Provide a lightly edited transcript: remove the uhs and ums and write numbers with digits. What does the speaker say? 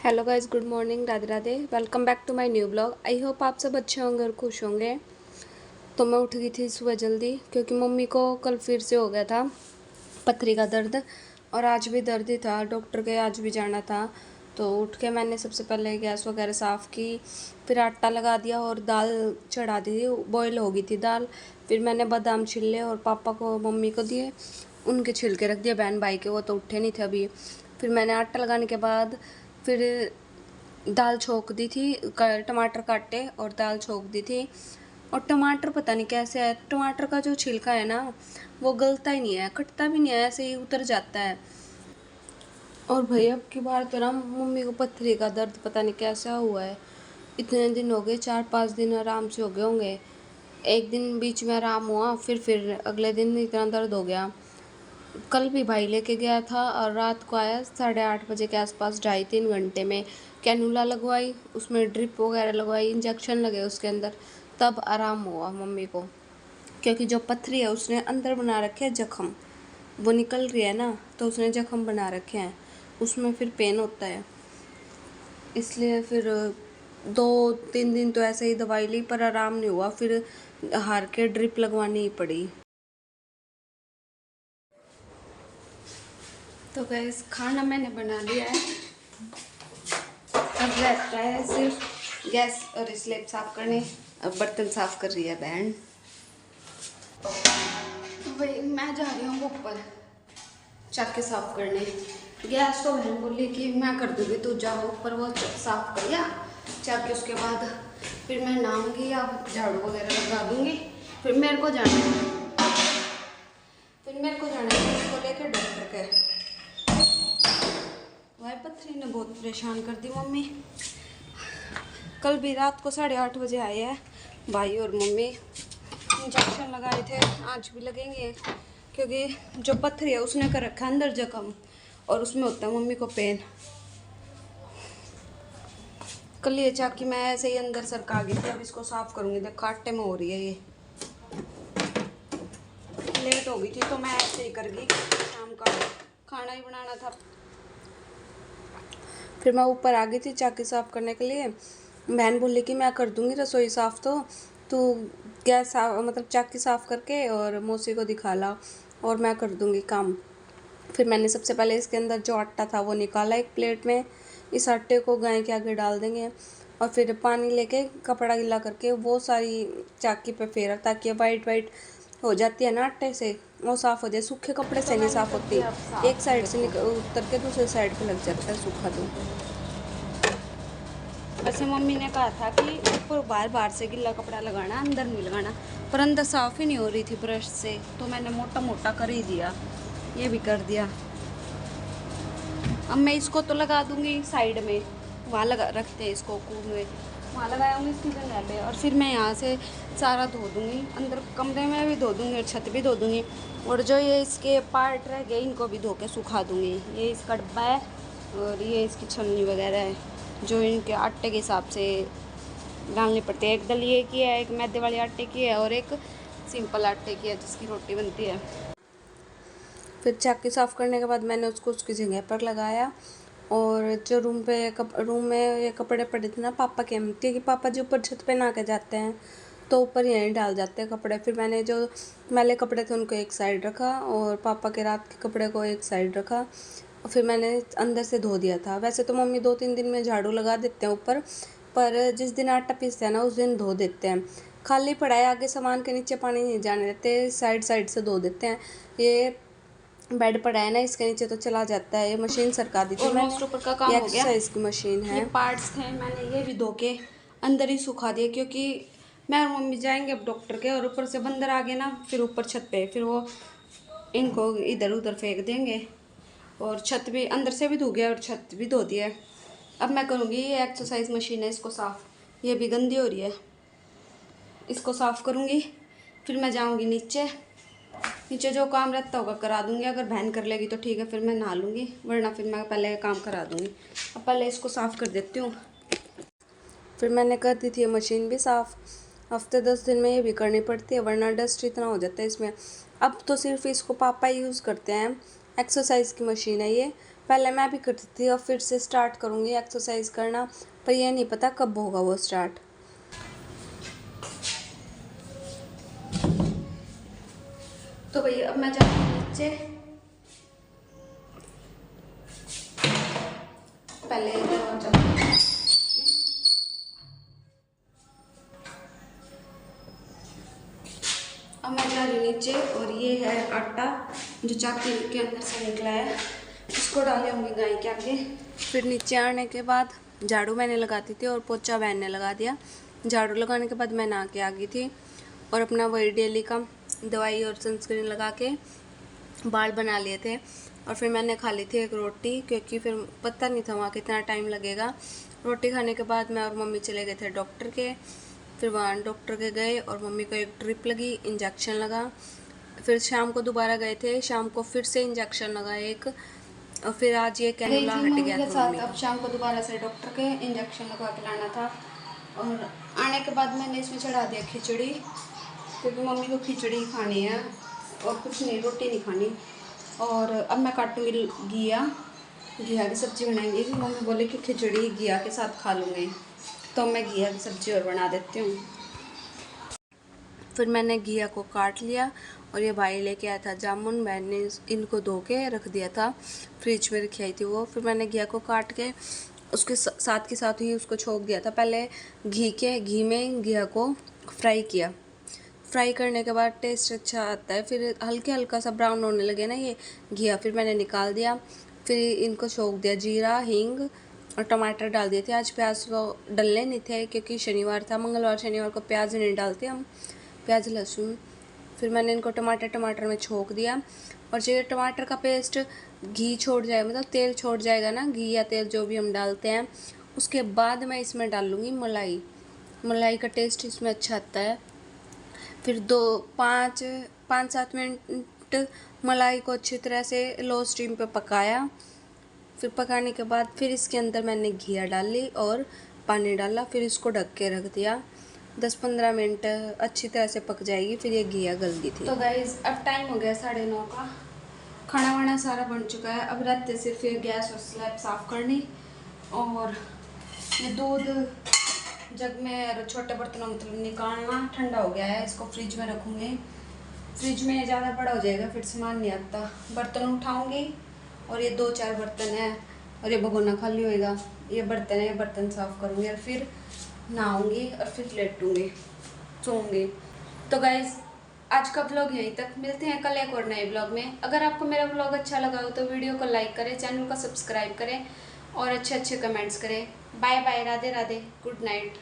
Hello guys, good morning, Radhe Radhe. Welcome back to my new blog. I hope आप सब अच्छे होंगे और खुश होंगे। तो मैं उठ गई थी सुबह जल्दी क्योंकि मम्मी को कल फिर से हो गया था पथरी का दर्द, और आज भी दर्द ही था। डॉक्टर के आज भी जाना था। तो उठ के मैंने सबसे पहले गैस वगैरह साफ़ की, फिर आटा लगा दिया और दाल चढ़ा दी। बॉयल हो गई थी दाल। फिर मैंने बादाम छिले और पापा को मम्मी को दिए, उनके छिलके रख दिए बहन भाई के, वो तो उठे नहीं थे अभी। फिर मैंने आटा लगाने के बाद फिर दाल छोंक दी थी, टमाटर काटे और दाल छोंक दी थी। और टमाटर पता नहीं कैसे है, टमाटर का जो छिलका है ना वो गलता ही नहीं है, कटता भी नहीं है, ऐसे ही उतर जाता है। और भाई अब की बार तो ना मम्मी को पथरी का दर्द पता नहीं कैसा हुआ है। इतने दिन हो गए, 4-5 दिन आराम से हो गए होंगे। एक दिन बीच में आराम हुआ, फिर अगले दिन इतना दर्द हो गया। कल भी भाई लेके गया था और रात को आया 8:30 बजे के आसपास। 2.5-3 घंटे में कैनुला लगवाई, उसमें ड्रिप वगैरह लगवाई, इंजेक्शन लगे उसके अंदर, तब आराम हुआ मम्मी को। क्योंकि जो पथरी है उसने अंदर बना रखे हैं जख्म, वो निकल रही है ना, तो उसने जख्म बना रखे हैं, उसमें फिर पेन होता है। इसलिए फिर 2-3 दिन तो ऐसे ही दवाई ली पर आराम नहीं हुआ, फिर हार के ड्रिप लगवानी ही पड़ी। तो गैस खाना मैंने बना लिया है। अब रहता है सिर्फ गैस और स्लेब साफ करने। अब बर्तन साफ कर रही है बहन। तो भाई मैं जा रही हूँ ऊपर चाके साफ करने। गैस तो बहन बोली कि मैं कर दूँगी, तू जाओ ऊपर वो साफ कर लिया चाके, उसके बाद फिर मैं नहाऊंगी या झाड़ू वगैरह लगा दूँगी। फिर मेरे को जाना है इसको लेकर डॉक्टर के। भाई पथरी ने बहुत परेशान कर दी मम्मी। कल भी रात को 8:30 बजे आए हैं भाई और मम्मी, इंजेक्शन लगाए थे, आज भी लगेंगे। क्योंकि जो पथरी है उसने कर रखा है अंदर जख्म, और उसमें होता है मम्मी को पेन। कल ये चाकी मैं ऐसे ही अंदर सरका गई थी, अब इसको साफ करूँगी। देखो आटे में हो रही है, ये लेट हो गई थी तो मैं ऐसे ही कर गई, शाम का खाना ही बनाना था। फिर मैं ऊपर आ गई थी चाकी साफ़ करने के लिए। बहन बोली कि मैं कर दूँगी रसोई साफ़, तो तू गैस मतलब चाकी साफ़ करके और मौसी को दिखा ला और मैं कर दूँगी काम। फिर मैंने सबसे पहले इसके अंदर जो आटा था वो निकाला एक प्लेट में। इस आटे को गाय के आगे डाल देंगे और फिर पानी लेके कपड़ा गीला करके वो सारी चाकी पे फेरा, ताकि वाइट वाइट हो जाती है ना आटे से, वो साफ़ हो जाए। सूखे कपड़े से नहीं साफ़ होती, एक साइड से उतर के दूसरे साइड पे लग जाता है सूखा। तो वैसे मम्मी ने कहा था कि ऊपर बार बार से गिल्ला कपड़ा लगाना, अंदर नहीं लगाना, पर अंदर साफ़ ही नहीं हो रही थी ब्रश से, तो मैंने मोटा मोटा कर ही दिया, ये भी कर दिया। अब मैं इसको तो लगा दूंगी साइड में, वहाँ लगा रखते हैं इसको कूद में, वहाँ लगाऊंगी इसकी जगह पे। और फिर मैं यहाँ से सारा धो दूंगी, अंदर कमरे में भी धो दूंगी और छत भी धो दूंगी। और जो ये इसके पार्ट रह गए इनको भी धो के सुखा दूंगी। ये इसका डब्बा है और ये इसकी छलनी वगैरह है जो इनके आटे के हिसाब से डालनी पड़ती है। एक दलिए की है, एक मैदे वाले आटे की है और एक सिंपल आटे की है जिसकी रोटी बनती है। फिर चाकी साफ़ करने के बाद मैंने उसको उसकी जगह पर लगाया। और जो रूम में ये कपड़े पड़े थे ना पापा के, क्योंकि पापा जो ऊपर छत पे नहा के जाते हैं तो ऊपर यहीं डाल जाते हैं कपड़े। फिर मैंने जो मैले कपड़े थे उनको एक साइड रखा और पापा के रात के कपड़े को एक साइड रखा। और फिर मैंने अंदर से धो दिया था। वैसे तो मम्मी 2-3 दिन में झाड़ू लगा देते हैं ऊपर, पर जिस दिन आटा पीसते हैं ना उस दिन धो देते हैं। खाली पड़ा है, आगे सामान के नीचे पानी नहीं जाने देते, साइड साइड से धो देते हैं। ये बेड पड़ा है ना, इसके नीचे तो चला जाता है। ये मशीन सरका दी थी मैंने, ऊपर का काम ये हो गया। एक्सरसाइज की मशीन है। ये पार्ट्स थे, मैंने ये भी धो के अंदर ही सुखा दिए, क्योंकि मैं और मम्मी जाएंगे अब डॉक्टर के, और ऊपर से बंदर आ गए ना फिर ऊपर छत पे, फिर वो इनको इधर उधर फेंक देंगे। और छत भी अंदर से भी धो गया और छत भी धो दिया है। अब मैं करूँगी, ये एक्सरसाइज मशीन है इसको साफ़, ये भी गंदी हो रही है, इसको साफ़ करूँगी। फिर मैं जाऊँगी नीचे, नीचे जो काम रहता होगा करा दूँगी। अगर बहन कर लेगी तो ठीक है, फिर मैं नहा लूँगी, वरना फिर मैं पहले काम करा दूँगी। अब पहले इसको साफ़ कर देती हूँ। फिर मैंने कर दी थी ये मशीन भी साफ़। हफ्ते 10 दिन में ये भी करनी पड़ती है, वरना डस्ट इतना हो जाता है इसमें। अब तो सिर्फ इसको पापा यूज़ करते हैं, एक्सरसाइज की मशीन है ये। पहले मैं भी करती थी और फिर से स्टार्ट करूँगी एक्सरसाइज करना, पर ये नहीं पता कब होगा वो स्टार्ट। तो भैया अब मैं जाती हूँ नीचे, पहले अब मैं जा रही हूँ नीचे, और ये है आटा जो चाकी के अंदर से निकला है, इसको डाले होंगे गाय के आगे। फिर नीचे आने के बाद झाड़ू मैंने लगाती थी और पोछा बहन ने लगा दिया। झाड़ू लगाने के बाद मैं नहा के आ गई थी और अपना वही डेली का दवाई और सनस्क्रीन लगा के बाल बना लिए थे। और फिर मैंने खा ली थी एक रोटी, क्योंकि फिर पता नहीं था वहाँ कितना टाइम लगेगा। रोटी खाने के बाद मैं और मम्मी चले गए थे डॉक्टर के। फिर वहाँ डॉक्टर के गए और मम्मी को एक ड्रिप लगी, इंजेक्शन लगा। फिर शाम को दोबारा गए थे, शाम को फिर से इंजेक्शन लगा एक। और फिर आज ये कैनुला हट गया के था साथ। मम्मी अब का। शाम को दोबारा से डॉक्टर के इंजेक्शन लगवा के लाना था, और आने के बाद मैंने इसमें चढ़ा दिया खिचड़ी, क्योंकि मम्मी को खिचड़ी खानी है और कुछ नहीं, रोटी नहीं खानी। और अब मैं काटूंगी घिया की सब्ज़ी बनाएंगे, कि मम्मी बोले कि खिचड़ी घिया के साथ खा लूँगी, तो मैं घिया की सब्ज़ी और बना देती हूँ। फिर मैंने घिया को काट लिया और ये भाई लेके आया था जामुन, मैंने इनको धो के रख दिया था, फ्रिज में रखी आई थी वो। फिर मैंने घिया को काट के उसके साथ के साथ ही उसको छोक दिया था। पहले घी में घिया को फ्राई किया। फ्राई करने के बाद टेस्ट अच्छा आता है। फिर हल्के हल्का सा ब्राउन होने लगे ना ये घिया, फिर मैंने निकाल दिया। फिर इनको छोक दिया, जीरा, हींग और टमाटर डाल दिए थे। आज प्याज वो डलने नहीं थे क्योंकि शनिवार था, मंगलवार शनिवार को प्याज नहीं डालते हम, प्याज लहसुन। फिर मैंने इनको टमाटर में छोक दिया। और जो ये टमाटर का पेस्ट घी छोड़ जाए, मतलब तेल छोड़ जाएगा ना, घी या तेल जो भी हम डालते हैं, उसके बाद मैं इसमें डाल लूँगी मलाई का टेस्ट इसमें अच्छा आता है। फिर 5-7 मिनट मलाई को अच्छी तरह से लो स्टीम पे पकाया। फिर पकाने के बाद फिर इसके अंदर मैंने घिया डाली और पानी डाला। फिर इसको ढक के रख दिया, 10-15 मिनट अच्छी तरह से पक जाएगी। फिर ये घिया गल गई थी। तो गाइज अब टाइम हो गया 9:30 का, खाना वाना सारा बन चुका है। अब रहते सिर्फ ये गैस और स्लैब साफ़ करनी, और ये दूध जग में और छोटे बर्तनों में मतलब निकालना। ठंडा हो गया है, इसको फ्रिज में रखूँगी। फ्रिज में ज़्यादा बड़ा हो जाएगा, फिर सामान नहीं आता। बर्तन उठाऊँगी, और ये 2-4 बर्तन है, और ये भगोना खाली होएगा। ये बर्तन है, ये बर्तन साफ़ करूँगी और फिर नहाऊँगी और फिर लेटूँगी, सोऊंगी। तो गाइज़ आज का व्लॉग यहीं तक, मिलते हैं कल एक और नए व्लॉग में। अगर आपको मेरा व्लॉग अच्छा लगा हो तो वीडियो को लाइक करें, चैनल को सब्सक्राइब करें और अच्छे अच्छे कमेंट्स करें। Bye bye, Radhe Radhe, good night.